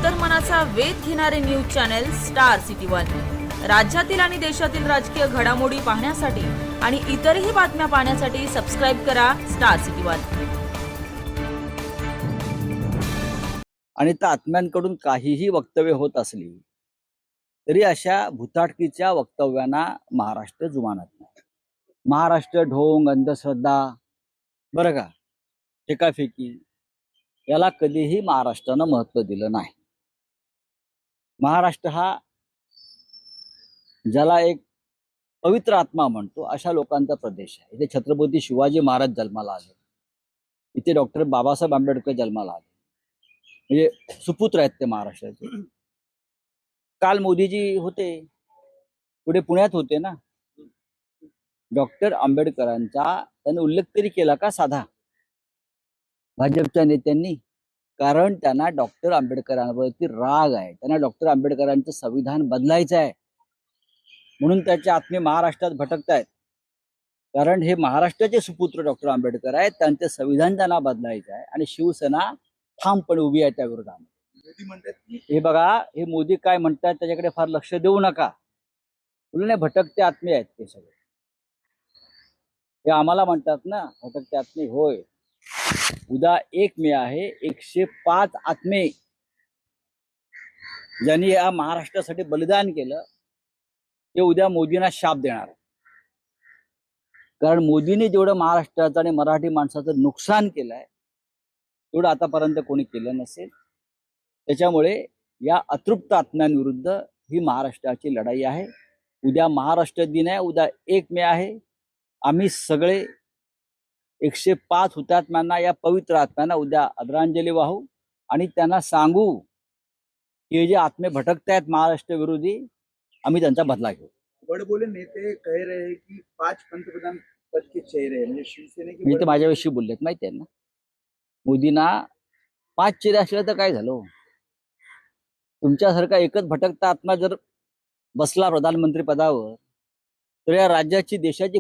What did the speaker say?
अंतर्मनाचा वेध घेणारे news channel star city one. राज्यातील आणि देशातील राजकीय घडामोडी पाहण्यासाठी आणि इतरही बातम्या पाहण्यासाठी सबस्क्राइब करा स्टार सिटी वन। आणि त्या आत्म्यांकडून काहीही वक्तव्य होत असली तरी अशा भुताटकीच्या वक्तव्यांना महाराष्ट्र जुमानत नाही। महाराष्ट्र ढोंग, अंधश्रद्धा, बरं का, फेकाफेकी याला कधीही महाराष्ट्रानं महत्त्व दिलं नाही। महाराष्ट्र हा ज्याला एक पवित्र आत्मा म्हणतो अशा लोकांचा प्रदेश आहे। इथे छत्रपती शिवाजी महाराज जन्माला आले, इथे डॉक्टर बाबासाहेब आंबेडकर जन्माला आले, म्हणजे सुपुत्र आहेत ते महाराष्ट्राचे। काल मोदीजी होते, पुढे पुण्यात होते ना। डॉक्टर आंबेडकरांचा त्यांनी उल्लेख तरी केला का साधा भाजपच्या नेत्यांनी? कारण त्यांना डॉक्टर आंबेडकरांवरती राग आहे, त्यांना डॉक्टर आंबेडकरांचं संविधान बदलायचं आहे, म्हणून त्याचे आत्मे महाराष्ट्रात भटकतायत। कारण हे महाराष्ट्राचे सुपुत्र डॉक्टर आंबेडकर आहेत, त्यांचे संविधान त्यांना बदलायचं आहे आणि शिवसेना ठामपणे उभी आहे त्या विरोधात। मोदी म्हणतात की हे बघा, हे मोदी काय म्हणतात त्याच्याकडे फार लक्ष देऊ नका। तुलने भटकते आत्मे आहेत ते सगळे। हे आम्हाला म्हणतात ना भटकते आत्मे, होय। उद्या 1 मे आहे, 105 आत्मे ज्यांनी या महाराष्ट्रासाठी बलिदान केलं ते उद्या मोदींना शाप देणार। कारण मोदींनी जेवढं महाराष्ट्राचं आणि मराठी माणसाचं नुकसान केलंय तेवढं आतापर्यंत कोणी केलं नसेल। त्याच्यामुळे या अतृप्त आत्म्यांविरुद्ध ही महाराष्ट्राची लढाई आहे। उद्या महाराष्ट्र दिन आहे, उद्या 1 मे आहे। आम्ही सगळे 105 हुतात्म्यांना, या पवित्र आत्म्यांना उद्या आदरांजली वाहू आणि त्यांना सांगू की हे जे आत्मे भटकतायत महाराष्ट्र विरोधी, आम्ही त्यांचा बदला घेऊ। बड़े नेते कह रहे हैं कि 5 पंतप्रधान पद के चेहरे हैं, म्हणजे शिवसेने की मी तर माझ्याविषयी बोललेत माहिती आहे ना। मोदींना 5 चेहरे असले तर काय झालं? तुमच्यासारखा एकच भटकता आत्मा जर बसला प्रधानमंत्री पदावर तर या राज्याची, देशाची